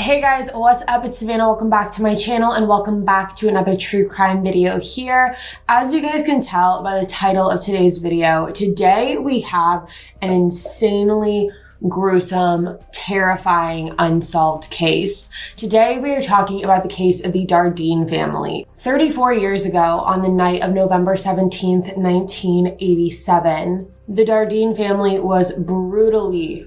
Hey guys, what's up? It's Savannah. Welcome back to my channel and welcome back to another true crime video here. As you guys can tell by the title of today's video, today we have an insanely gruesome, terrifying, unsolved case. Today we are talking about the case of the Dardene family. 34 years ago, on the night of November 17th, 1987, the Dardene family was brutally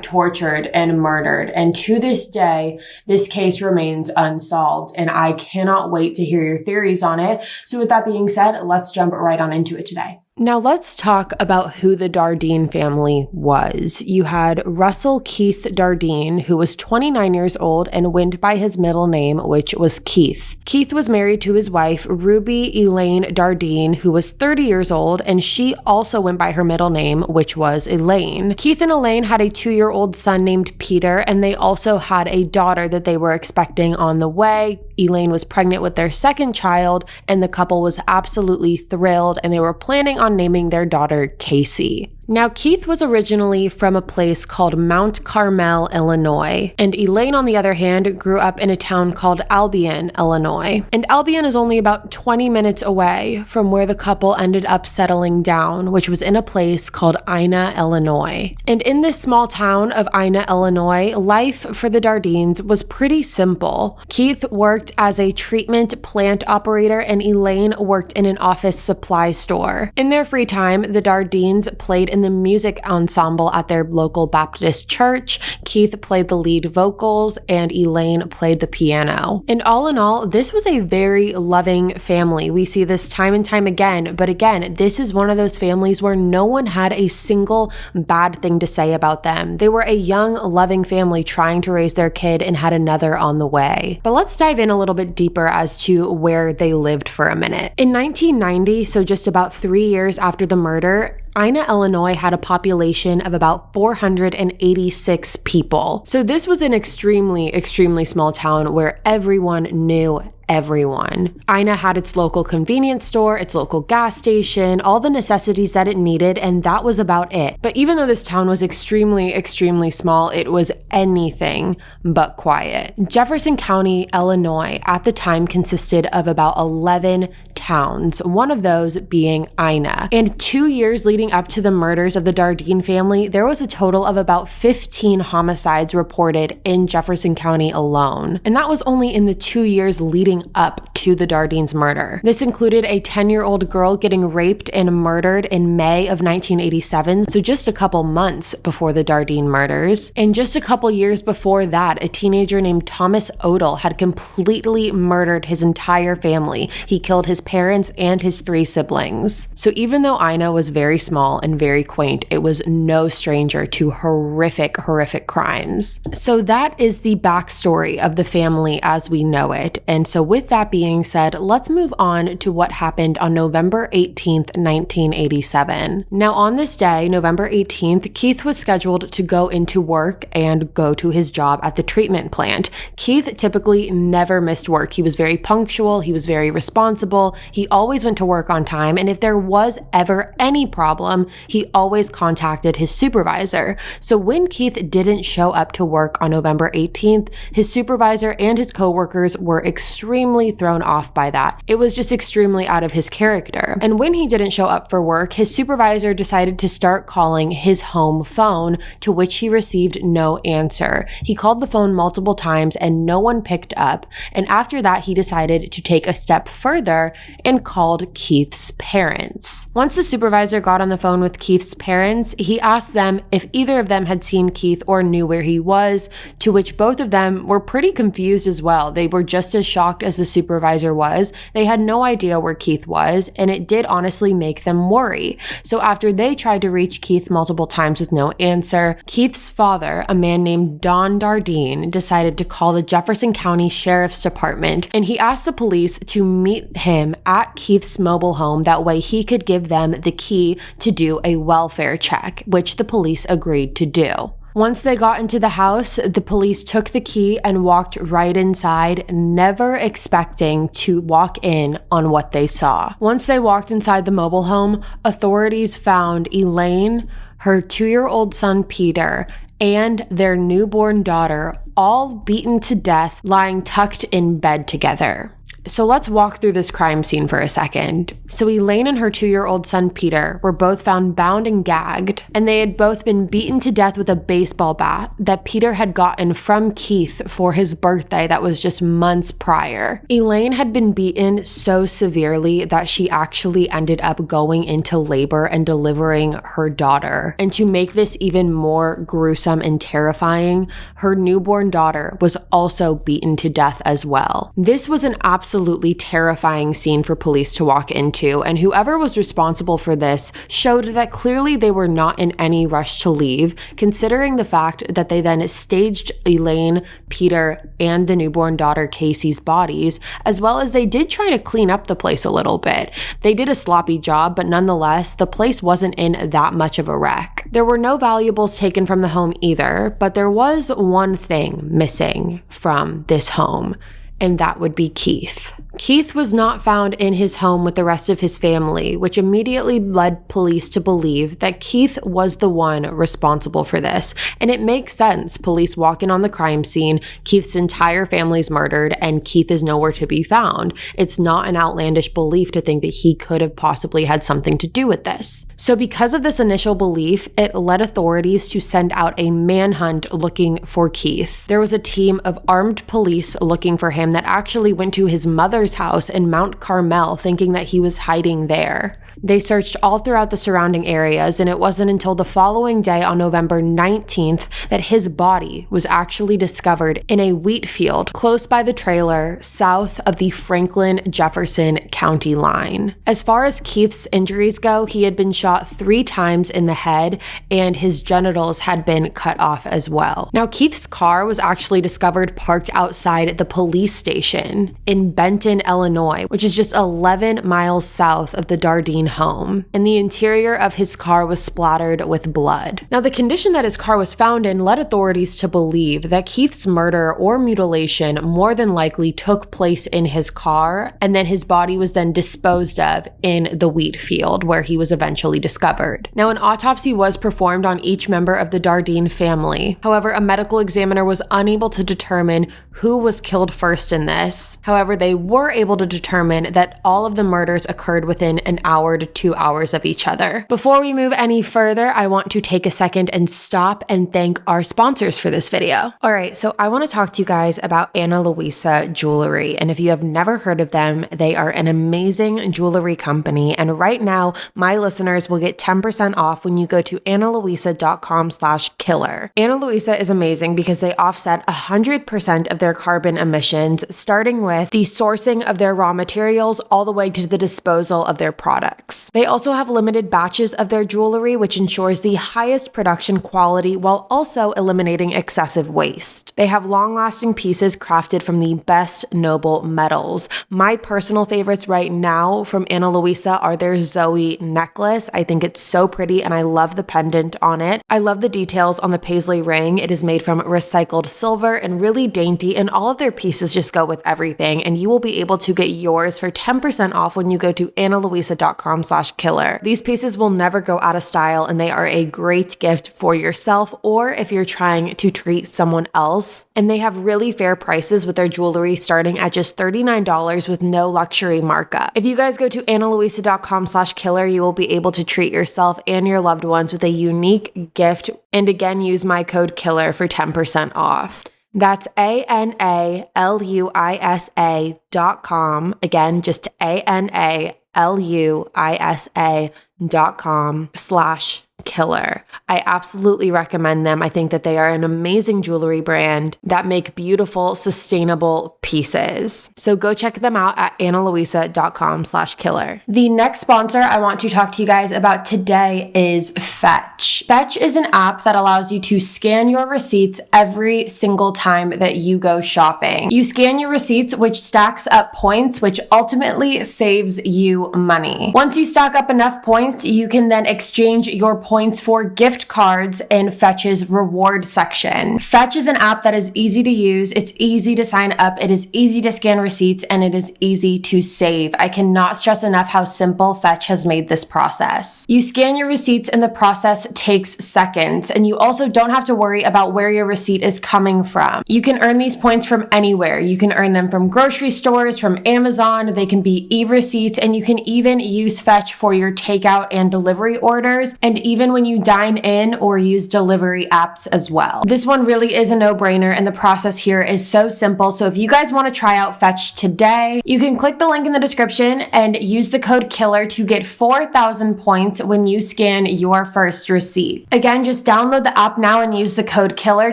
tortured and murdered. And to this day, this case remains unsolved. And I cannot wait to hear your theories on it. So with that being said, let's jump right on into it today. Now let's talk about who the Dardene family was. You had Russell Keith Dardeen, who was 29 years old and went by his middle name, which was Keith. Keith was married to his wife, Ruby Elaine Dardeen, who was 30 years old, and she also went by her middle name, which was Elaine. Keith and Elaine had a 2-year-old son named Peter, and they also had a daughter that they were expecting on the way. Elaine was pregnant with their second child, and the couple was absolutely thrilled, and they were planning on naming their daughter Casey. Now, Keith was originally from a place called Mount Carmel, Illinois, and Elaine, on the other hand, grew up in a town called Albion, Illinois. And Albion is only about 20 minutes away from where the couple ended up settling down, which was in a place called Ina, Illinois. And in this small town of Ina, Illinois, life for the Dardeens was pretty simple. Keith worked as a treatment plant operator, and Elaine worked in an office supply store. In their free time, the Dardeens played in the music ensemble at their local Baptist church. Keith played the lead vocals and Elaine played the piano. And all in all, this was a very loving family. We see this time and time again, but again, this is one of those families where no one had a single bad thing to say about them. They were a young, loving family trying to raise their kid and had another on the way. But let's dive in a little bit deeper as to where they lived for a minute. In 1990, so just about 3 years after the murder, Ina, Illinois had a population of about 486 people. So this was an extremely small town where everyone knew everyone. Ina had its local convenience store, its local gas station, all the necessities that it needed, and that was about it. But even though this town was extremely small, it was anything but quiet. Jefferson County, Illinois, at the time consisted of about 11 towns, one of those being Ina. And 2 years leading up to the murders of the Dardene family, there was a total of about 15 homicides reported in Jefferson County alone. And that was only in the 2 years leading up to the Dardeens' murder. This included a 10-year-old girl getting raped and murdered in May of 1987, so just a couple months before the Dardene murders. And just a couple years before that, a teenager named Thomas Odell had completely murdered his entire family. He killed his parents and his 3 siblings. So even though Ina was very small and very quaint, it was no stranger to horrific crimes. So that is the backstory of the family as we know it. And so with that being said, let's move on to what happened on November 18th, 1987. Now on this day, November 18th, Keith was scheduled to go into work and go to his job at the treatment plant. Keith typically never missed work. He was very punctual, he was very responsible, he always went to work on time, and if there was ever any problem, he always contacted his supervisor. So when Keith didn't show up to work on November 18th, his supervisor and his coworkers were extremely thrown off by that. It was just extremely out of his character. And when he didn't show up for work, his supervisor decided to start calling his home phone, to which he received no answer. He called the phone multiple times and no one picked up. And after that, he decided to take a step further and called Keith's parents. Once the supervisor got on the phone with Keith's parents, he asked them if either of them had seen Keith or knew where he was, to which both of them were pretty confused as well. They were just as shocked as the supervisor was. They had no idea where Keith was, and it did honestly make them worry. So after they tried to reach Keith multiple times with no answer, Keith's father, a man named Don Dardeen, decided to call the Jefferson County Sheriff's Department, and he asked the police to meet him at Keith's mobile home. That way he could give them the key to do a welfare check, which the police agreed to do. Once they got into the house, the police took the key and walked right inside, never expecting to walk in on what they saw. Once they walked inside the mobile home, authorities found Elaine, her 2-year-old son Peter, and their newborn daughter, all beaten to death, lying tucked in bed together. So let's walk through this crime scene for a second. So Elaine and her 2-year-old son Peter were both found bound and gagged, and they had both been beaten to death with a baseball bat that Peter had gotten from Keith for his birthday that was just months prior. Elaine had been beaten so severely that she actually ended up going into labor and delivering her daughter. And to make this even more gruesome and terrifying, her newborn daughter was also beaten to death as well. This was an absolutely terrifying scene for police to walk into, and whoever was responsible for this showed that clearly they were not in any rush to leave, considering the fact that they then staged Elaine, Peter, and the newborn daughter Casey's bodies, as well as they did try to clean up the place a little bit. They did a sloppy job, but nonetheless, the place wasn't in that much of a wreck. There were no valuables taken from the home either, but there was one thing missing from this home, and that would be Keith. Keith was not found in his home with the rest of his family, which immediately led police to believe that Keith was the one responsible for this. And it makes sense. Police walk in on the crime scene, Keith's entire family's murdered, and Keith is nowhere to be found. It's not an outlandish belief to think that he could have possibly had something to do with this. So because of this initial belief, it led authorities to send out a manhunt looking for Keith. There was a team of armed police looking for him that actually went to his mother's house in Mount Carmel thinking that he was hiding there. They searched all throughout the surrounding areas, and it wasn't until the following day on November 19th that his body was actually discovered in a wheat field close by the trailer south of the Franklin-Jefferson County line. As far as Keith's injuries go, he had been shot 3 times in the head, and his genitals had been cut off as well. Now, Keith's car was actually discovered parked outside the police station in Benton, Illinois, which is just 11 miles south of the Dardene home, and the interior of his car was splattered with blood. Now, the condition that his car was found in led authorities to believe that Keith's murder or mutilation more than likely took place in his car, and then his body was then disposed of in the wheat field where he was eventually discovered. Now, an autopsy was performed on each member of the Dardene family. However, a medical examiner was unable to determine who was killed first in this. However, they were able to determine that all of the murders occurred within an hour to 2 hours of each other. Before we move any further, I want to take a second and stop and thank our sponsors for this video. All right, so I want to talk to you guys about Ana Luisa Jewelry, and if you have never heard of them, they are an amazing jewelry company, and right now, my listeners will get 10% off when you go to analuisa.com/killer. Ana Luisa is amazing because they offset 100% of their carbon emissions, starting with the sourcing of their raw materials all the way to the disposal of their products. They also have limited batches of their jewelry, which ensures the highest production quality while also eliminating excessive waste. They have long-lasting pieces crafted from the best noble metals. My personal favorites right now from Ana Luisa are their Zoe necklace. I think it's so pretty and I love the pendant on it. I love the details on the paisley ring. It is made from recycled silver and really dainty, and all of their pieces just go with everything, and you will be able to get yours for 10% off when you go to analuisa.com/killer. These pieces will never go out of style, and they are a great gift for yourself or if you're trying to treat someone else. And they have really fair prices with their jewelry starting at just $39 with no luxury markup. If you guys go to analuisa.com/killer, you will be able to treat yourself and your loved ones with a unique gift, and again, use my code KILLER for 10% off. That's analuisa.com. Again, just analuisa.com/killer. I absolutely recommend them. I think that they are an amazing jewelry brand that make beautiful, sustainable pieces. So go check them out at analuisa.com/killer. The next sponsor I want to talk to you guys about today is Fetch. Fetch is an app that allows you to scan your receipts every single time that you go shopping. You scan your receipts, which stacks up points, which ultimately saves you money. Once you stack up enough points, you can then exchange your points points for gift cards in Fetch's reward section. Fetch is an app that is easy to use, it's easy to sign up, it is easy to scan receipts, and it is easy to save. I cannot stress enough how simple Fetch has made this process. You scan your receipts and the process takes seconds, and you also don't have to worry about where your receipt is coming from. You can earn these points from anywhere. You can earn them from grocery stores, from Amazon, they can be e-receipts, and you can even use Fetch for your takeout and delivery orders, and even when you dine in or use delivery apps as well. This one really is a no-brainer, and the process here is so simple. So if you guys want to try out Fetch today, you can click the link in the description and use the code KILLER to get 4,000 points when you scan your first receipt. Again, just download the app now and use the code KILLER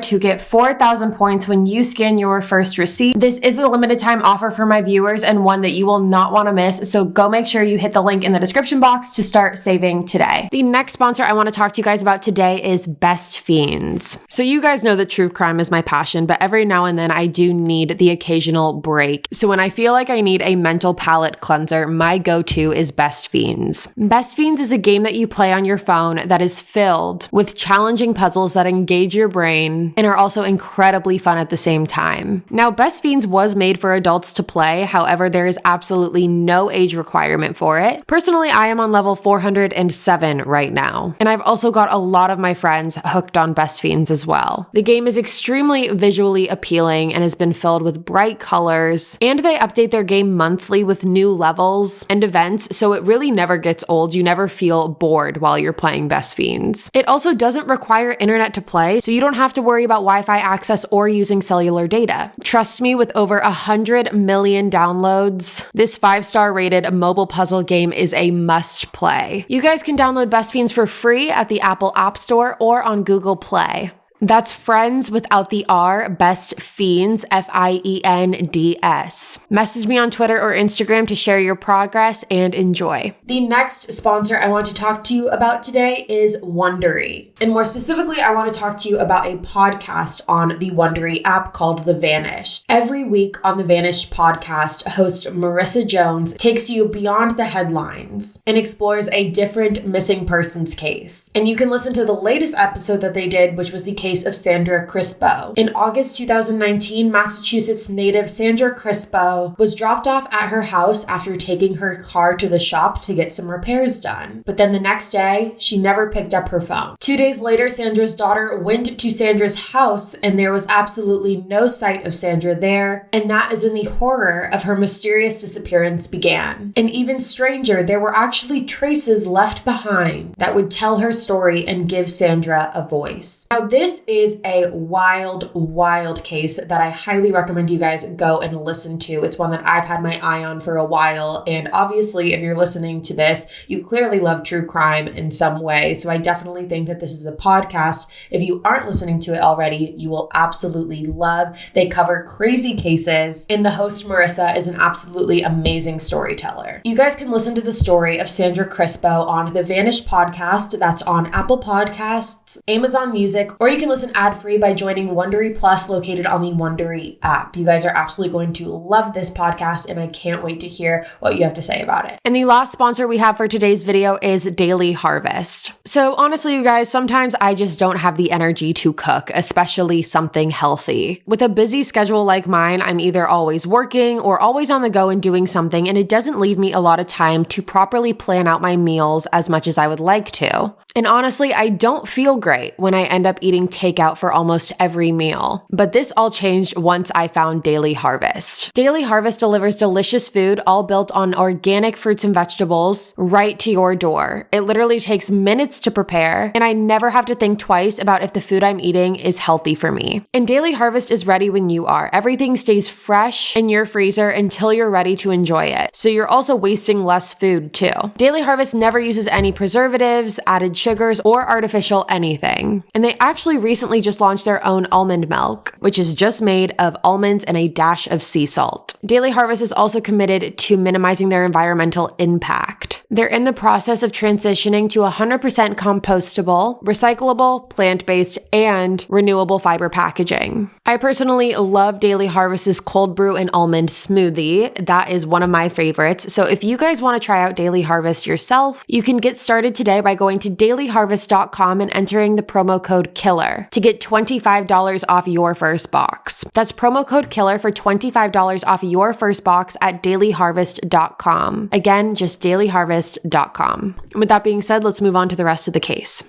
to get 4,000 points when you scan your first receipt. This is a limited time offer for my viewers and one that you will not want to miss, so go make sure you hit the link in the description box to start saving today. The next sponsor I want to talk to you guys about today is Best Fiends. So you guys know that true crime is my passion, but every now and then I do need the occasional break. So when I feel like I need a mental palate cleanser, my go-to is Best Fiends. Best Fiends is a game that you play on your phone that is filled with challenging puzzles that engage your brain and are also incredibly fun at the same time. Now, Best Fiends was made for adults to play, however, there is absolutely no age requirement for it. Personally, I am on level 407 right now, and I've also got a lot of my friends hooked on Best Fiends as well. The game is extremely visually appealing and has been filled with bright colors, and they update their game monthly with new levels and events, so it really never gets old. You never feel bored while you're playing Best Fiends. It also doesn't require internet to play, so you don't have to worry about Wi-Fi access or using cellular data. Trust me, with over 100 million downloads, this 5-star rated mobile puzzle game is a must play. You guys can download Best Fiends for free at the Apple App Store or on Google Play. That's friends without the R, Best Fiends, Fiends. Message me on Twitter or Instagram to share your progress and enjoy. The next sponsor I want to talk to you about today is Wondery. And more specifically, I want to talk to you about a podcast on the Wondery app called The Vanished. Every week on The Vanished podcast, host Marissa Jones takes you beyond the headlines and explores a different missing persons case. And you can listen to the latest episode that they did, which was the case of Sandra Crispo. In August 2019, Massachusetts native Sandra Crispo was dropped off at her house after taking her car to the shop to get some repairs done. But then the next day, she never picked up her phone. 2 days later, Sandra's daughter went to Sandra's house and there was absolutely no sight of Sandra there. And that is when the horror of her mysterious disappearance began. And even stranger, there were actually traces left behind that would tell her story and give Sandra a voice. Now, this is a wild, wild case that I highly recommend you guys go and listen to. It's one that I've had my eye on for a while. And obviously, if you're listening to this, you clearly love true crime in some way. So I definitely think that this is a podcast. If you aren't listening to it already, you will absolutely love. They cover crazy cases. And the host, Marissa, is an absolutely amazing storyteller. You guys can listen to the story of Sandra Crispo on the Vanished podcast. That's on Apple Podcasts, Amazon Music, or you can listen ad-free by joining Wondery Plus located on the Wondery app. You guys are absolutely going to love this podcast and I can't wait to hear what you have to say about it. And the last sponsor we have for today's video is Daily Harvest. So honestly, you guys, sometimes I just don't have the energy to cook, especially something healthy. With a busy schedule like mine, I'm either always working or always on the go and doing something, and it doesn't leave me a lot of time to properly plan out my meals as much as I would like to. And honestly, I don't feel great when I end up eating takeout for almost every meal. But this all changed once I found Daily Harvest. Daily Harvest delivers delicious food, all built on organic fruits and vegetables, right to your door. It literally takes minutes to prepare, and I never have to think twice about if the food I'm eating is healthy for me. And Daily Harvest is ready when you are. Everything stays fresh in your freezer until you're ready to enjoy it. So you're also wasting less food too. Daily Harvest never uses any preservatives, added sugars, or artificial anything. And they actually recently just launched their own almond milk, which is just made of almonds and a dash of sea salt. Daily Harvest is also committed to minimizing their environmental impact. They're in the process of transitioning to 100% compostable, recyclable, plant-based, and renewable fiber packaging. I personally love Daily Harvest's cold brew and almond smoothie. That is one of my favorites. So if you guys want to try out Daily Harvest yourself, you can get started today by going to dailyharvest.com and entering the promo code KILLER to get $25 off your first box. That's promo code KILLER for $25 off your first box at dailyharvest.com. Again, just dailyharvest.com. And with that being said, let's move on to the rest of the case.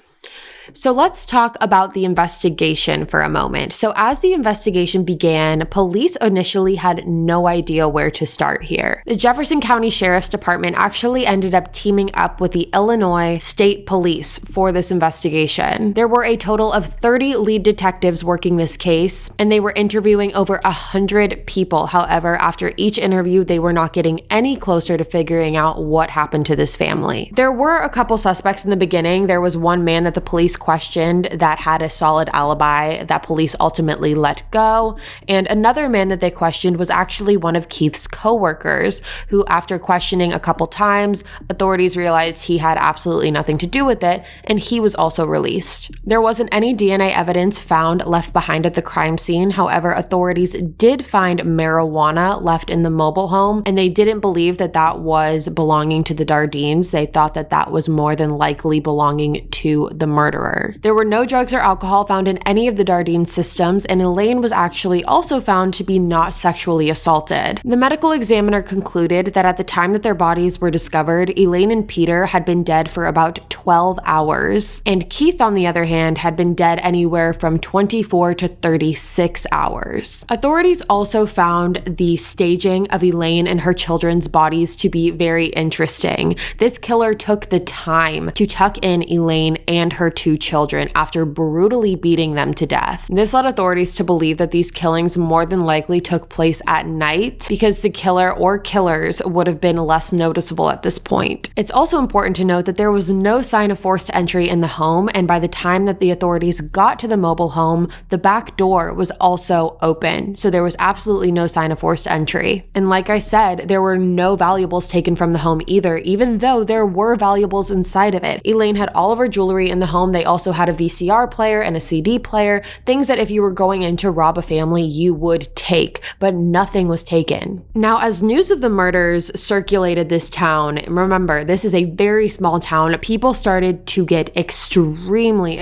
So let's talk about the investigation for a moment. So as the investigation began, police initially had no idea where to start here. The Jefferson County Sheriff's Department actually ended up teaming up with the Illinois State Police for this investigation. There were a total of 30 lead detectives working this case, and they were interviewing over 100 people. However, after each interview, they were not getting any closer to figuring out what happened to this family. There were a couple suspects in the beginning. There was one man that the police questioned that had a solid alibi that police ultimately let go, and another man that they questioned was actually one of Keith's co-workers, who after questioning a couple times, authorities realized he had absolutely nothing to do with it, and he was also released. There wasn't any DNA evidence found left behind at the crime scene. However, authorities did find marijuana left in the mobile home, and they didn't believe that that was belonging to the Dardeens. They thought that that was more than likely belonging to the murderer. There were no drugs or alcohol found in any of the Dardeen systems, and Elaine was actually also found to be not sexually assaulted. The medical examiner concluded that at the time that their bodies were discovered, Elaine and Peter had been dead for about 12 hours, and Keith, on the other hand, had been dead anywhere from 24 to 36 hours. Authorities also found the staging of Elaine and her children's bodies to be very interesting. This killer took the time to tuck in Elaine and her two children after brutally beating them to death. This led authorities to believe that these killings more than likely took place at night because the killer or killers would have been less noticeable at this point. It's also important to note that there was no sign of forced entry in the home, and by the time that the authorities got to the mobile home, the back door was also open, so there was absolutely no sign of forced entry. And like I said, there were no valuables taken from the home either, even though there were valuables inside of it. Elaine had all of her jewelry in the home. They also had a VCR player and a CD player, things that if you were going in to rob a family, you would take, but nothing was taken. Now, as news of the murders circulated this town, remember, this is a very small town, people started to get extremely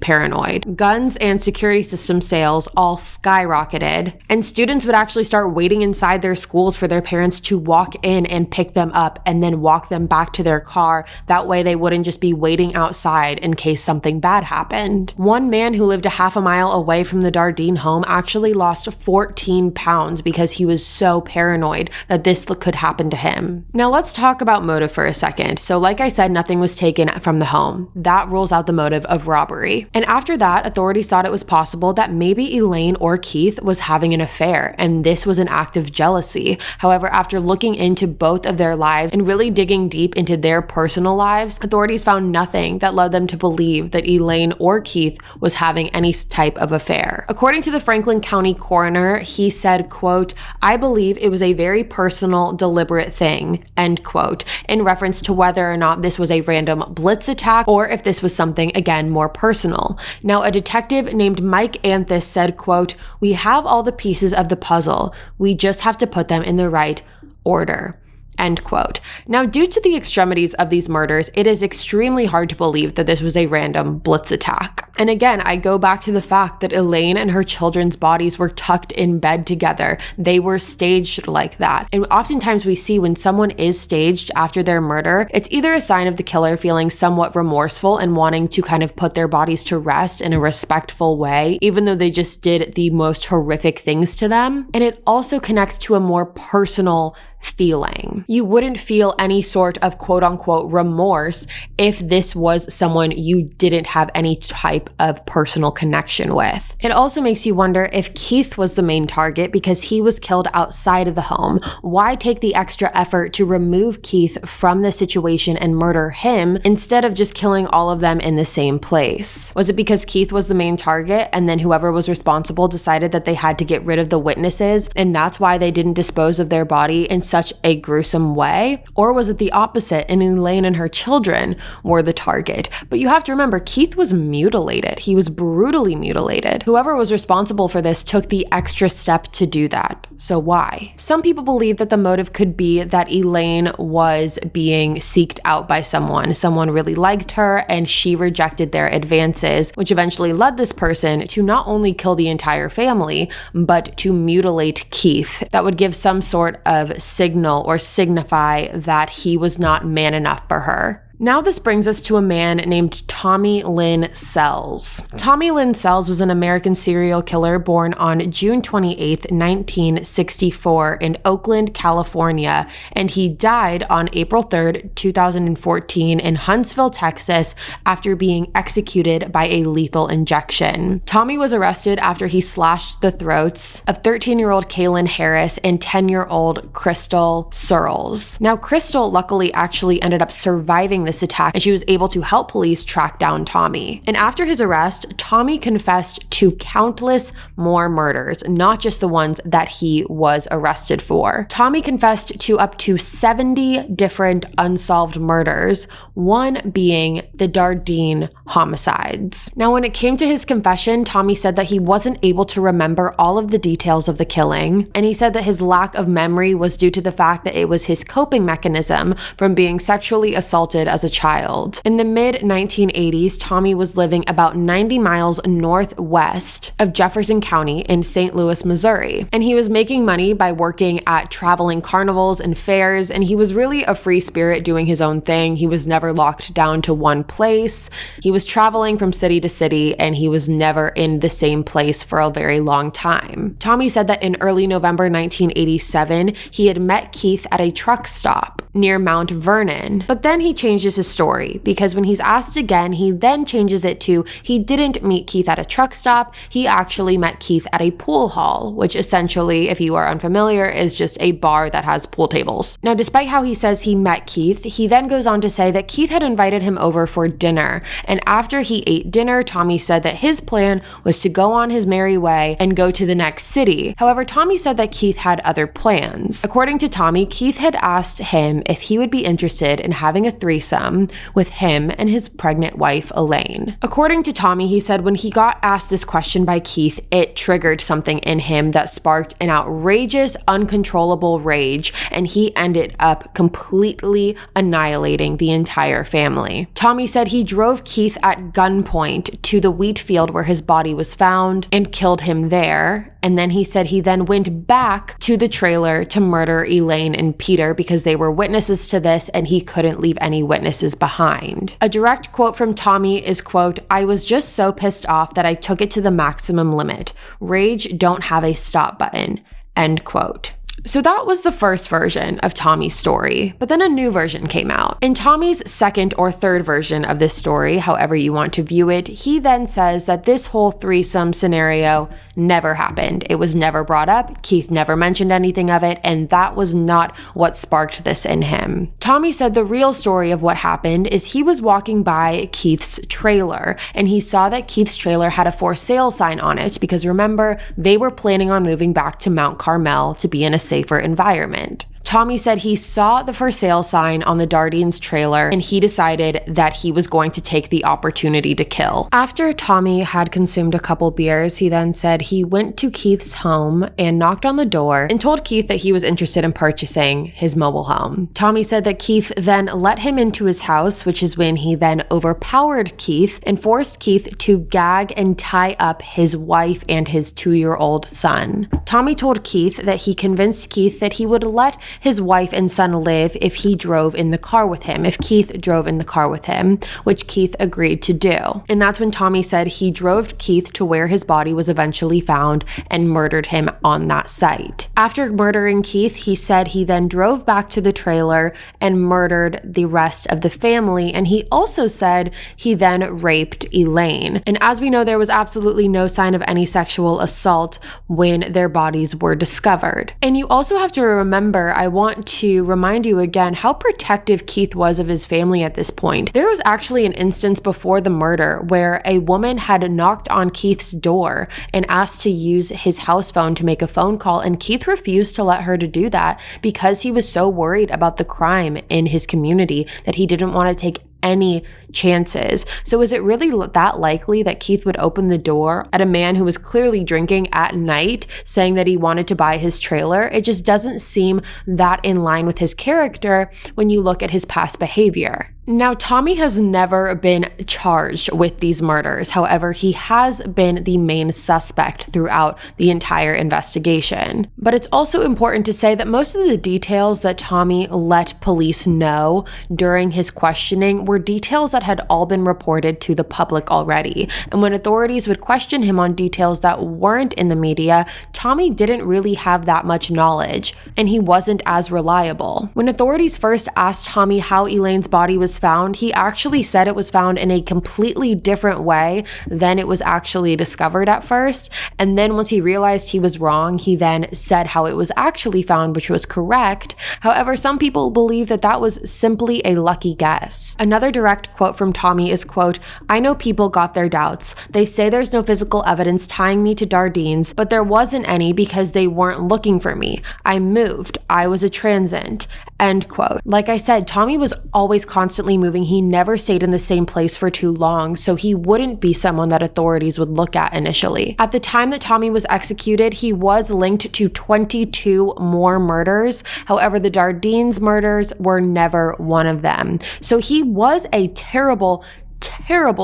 paranoid. Guns and security system sales all skyrocketed, and students would actually start waiting inside their schools for their parents to walk in and pick them up and then walk them back to their car. That way they wouldn't just be waiting outside in case something bad happened. One man who lived a half a mile away from the Dardeen home actually lost 14 pounds because he was so paranoid that this could happen to him. Now let's talk about motive for a second. So like I said, nothing was taken from the home. That rules out the motive of robbery. And after that, authorities thought it was possible that maybe Elaine or Keith was having an affair, and this was an act of jealousy. However, after looking into both of their lives and really digging deep into their personal lives, authorities found nothing that led them to believe that Elaine or Keith was having any type of affair. According to the Franklin County coroner, he said, quote, "I believe it was a very personal, deliberate thing," end quote, in reference to whether or not this was a random blitz attack or if this was something, again, more personal. Now, a detective named Mike Anthus said, quote, "We have all the pieces of the puzzle. We just have to put them in the right order." End quote. Now, due to the extremities of these murders, it is extremely hard to believe that this was a random blitz attack. And again, I go back to the fact that Elaine and her children's bodies were tucked in bed together. They were staged like that. And oftentimes we see when someone is staged after their murder, it's either a sign of the killer feeling somewhat remorseful and wanting to kind of put their bodies to rest in a respectful way, even though they just did the most horrific things to them. And it also connects to a more personal feeling. You wouldn't feel any sort of quote-unquote remorse if this was someone you didn't have any type of personal connection with. It also makes you wonder if Keith was the main target because he was killed outside of the home. Why take the extra effort to remove Keith from the situation and murder him instead of just killing all of them in the same place? Was it because Keith was the main target and then whoever was responsible decided that they had to get rid of the witnesses and that's why they didn't dispose of their body in such a gruesome way? Or was it the opposite and Elaine and her children were the target? But you have to remember, Keith was mutilated. He was brutally mutilated. Whoever was responsible for this took the extra step to do that. So why? Some people believe that the motive could be that Elaine was being seeked out by someone. Someone really liked her and she rejected their advances, which eventually led this person to not only kill the entire family, but to mutilate Keith. That would give some sort of signal or signify that he was not man enough for her. Now this brings us to a man named Tommy Lynn Sells. Tommy Lynn Sells was an American serial killer born on June 28, 1964 in Oakland, California, and he died on April 3, 2014 in Huntsville, Texas after being executed by a lethal injection. Tommy was arrested after he slashed the throats of 13-year-old Kaylin Harris and 10-year-old Crystal Searles. Now Crystal luckily actually ended up surviving this attack and she was able to help police track down Tommy. And after his arrest, Tommy confessed to countless more murders, not just the ones that he was arrested for. Tommy confessed to up to 70 different unsolved murders, one being the Dardene homicides. Now, when it came to his confession, Tommy said that he wasn't able to remember all of the details of the killing, and he said that his lack of memory was due to the fact that it was his coping mechanism from being sexually assaulted as a child. In the mid-1980s, Tommy was living about 90 miles northwest of Jefferson County in St. Louis, Missouri, and he was making money by working at traveling carnivals and fairs, and he was really a free spirit doing his own thing. He was never locked down to one place. He was traveling from city to city, and he was never in the same place for a very long time. Tommy said that in early November 1987, he had met Keith at a truck stop near Mount Vernon, but then he changes his story because when he's asked again, he then changes it to he didn't meet Keith at a truck stop, he actually met Keith at a pool hall, which essentially, if you are unfamiliar, is just a bar that has pool tables. Now, despite how he says he met Keith, he then goes on to say that Keith had invited him over for dinner, and after he ate dinner, Tommy said that his plan was to go on his merry way and go to the next city. However, Tommy said that Keith had other plans. According to Tommy, Keith had asked him if he would be interested in having a threesome with him and his pregnant wife, Elaine. According to Tommy, he said when he got asked this question by Keith, it triggered something in him that sparked an outrageous, uncontrollable rage, and he ended up completely annihilating the entire family. Tommy said he drove Keith at gunpoint to the wheat field where his body was found and killed him there. And then he said he then went back to the trailer to murder Elaine and Peter because they were witnesses to this and he couldn't leave any witnesses behind. A direct quote from Tommy is, quote, "I was just so pissed off that I took it to the maximum limit. Rage don't have a stop button," end quote. So that was the first version of Tommy's story, but then a new version came out. In Tommy's second or third version of this story, however you want to view it, he then says that this whole threesome scenario never happened. It was never brought up. Keith never mentioned anything of it, and that was not what sparked this in him. Tommy said the real story of what happened is he was walking by Keith's trailer, and he saw that Keith's trailer had a for sale sign on it because remember, they were planning on moving back to Mount Carmel to be in a safer environment. Tommy said he saw the for sale sign on the Dardene's trailer and he decided that he was going to take the opportunity to kill. After Tommy had consumed a couple beers, he then said he went to Keith's home and knocked on the door and told Keith that he was interested in purchasing his mobile home. Tommy said that Keith then let him into his house, which is when he then overpowered Keith and forced Keith to gag and tie up his wife and his 2-year-old son. Tommy told Keith that he convinced Keith that he would let his wife and son live if he drove in the car with him, if Keith drove in the car with him, which Keith agreed to do. And that's when Tommy said he drove Keith to where his body was eventually found and murdered him on that site. After murdering Keith, he said he then drove back to the trailer and murdered the rest of the family, and he also said he then raped Elaine. And as we know, there was absolutely no sign of any sexual assault when their bodies were discovered. And you also have to remember, I want to remind you again how protective Keith was of his family at this point. There was actually an instance before the murder where a woman had knocked on Keith's door and asked to use his house phone to make a phone call, and Keith refused to let her to do that because he was so worried about the crime in his community that he didn't want to take any chances. So is it really that likely that Keith would open the door at a man who was clearly drinking at night, saying that he wanted to buy his trailer? It just doesn't seem that in line with his character when you look at his past behavior. Now, Tommy has never been charged with these murders. However, he has been the main suspect throughout the entire investigation. But it's also important to say that most of the details that Tommy let police know during his questioning were details that had all been reported to the public already. And when authorities would question him on details that weren't in the media, Tommy didn't really have that much knowledge, and he wasn't as reliable. When authorities first asked Tommy how Elaine's body was found, he actually said it was found in a completely different way than it was actually discovered at first. And then once he realized he was wrong, he then said how it was actually found, which was correct. However, some people believe that that was simply a lucky guess. Another direct quote from Tommy is, quote, "I know people got their doubts. They say there's no physical evidence tying me to Dardene's, but there wasn't any because they weren't looking for me. I moved. I was a transient." End quote. Like I said, Tommy was always constantly moving. He never stayed in the same place for too long, so he wouldn't be someone that authorities would look at initially. At the time that Tommy was executed, he was linked to 22 more murders. However, the Dardene's murders were never one of them. So he was a terrible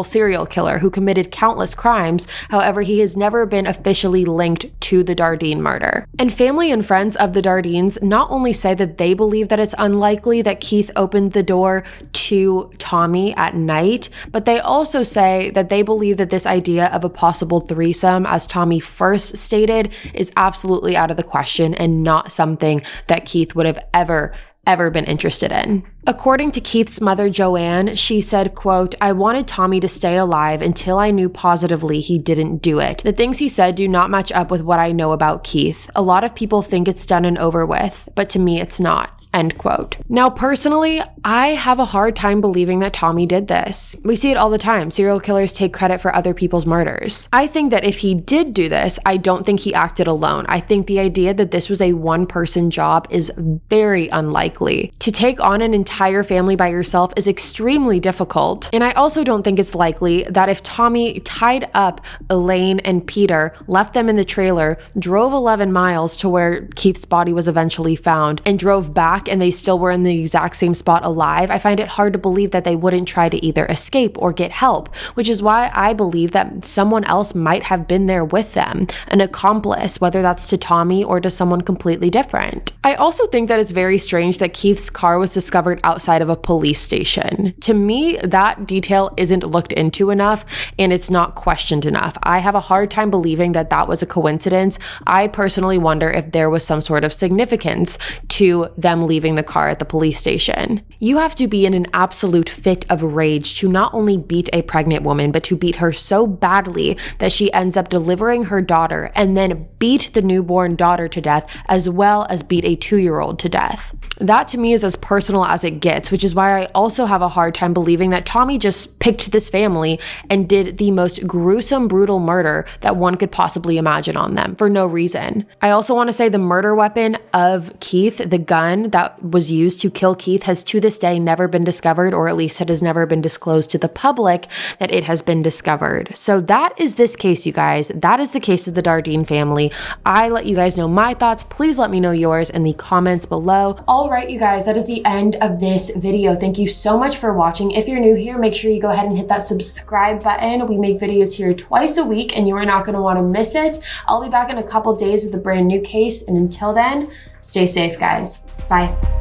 serial killer who committed countless crimes. However, he has never been officially linked to the Dardene murder. And family and friends of the Dardenes not only say that they believe that it's unlikely that Keith opened the door to Tommy at night, but they also say that they believe that this idea of a possible threesome, as Tommy first stated, is absolutely out of the question and not something that Keith would have ever been interested in. According to Keith's mother, Joanne, she said, quote, "I wanted Tommy to stay alive until I knew positively he didn't do it. The things he said do not match up with what I know about Keith. A lot of people think it's done and over with, but to me it's not." End quote. Now, personally, I have a hard time believing that Tommy did this. We see it all the time. Serial killers take credit for other people's murders. I think that if he did do this, I don't think he acted alone. I think the idea that this was a one-person job is very unlikely. To take on an entire family by yourself is extremely difficult. And I also don't think it's likely that if Tommy tied up Elaine and Peter, left them in the trailer, drove 11 miles to where Keith's body was eventually found, and drove back and they still were in the exact same spot alive, I find it hard to believe that they wouldn't try to either escape or get help, which is why I believe that someone else might have been there with them, an accomplice, whether that's to Tommy or to someone completely different. I also think that it's very strange that Keith's car was discovered outside of a police station. To me, that detail isn't looked into enough and it's not questioned enough. I have a hard time believing that that was a coincidence. I personally wonder if there was some sort of significance to them leaving the car at the police station. You have to be in an absolute fit of rage to not only beat a pregnant woman, but to beat her so badly that she ends up delivering her daughter and then beat the newborn daughter to death, as well as beat a 2-year-old to death. That to me is as personal as it gets, which is why I also have a hard time believing that Tommy just picked this family and did the most gruesome, brutal murder that one could possibly imagine on them for no reason. I also want to say the murder weapon of Keith, the gun that was used to kill Keith, has to this day never been discovered, or at least it has never been disclosed to the public that it has been discovered. So that is this case, you guys. That is the case of the Dardene family. I let you guys know my thoughts. Please let me know yours in the comments below. All right, you guys, that is the end of this video. Thank you so much for watching. If you're new here, make sure you go ahead and hit that subscribe button. We make videos here twice a week and you are not going to want to miss it. I'll be back in a couple days with a brand new case. And until then, Stay safe, guys. Bye.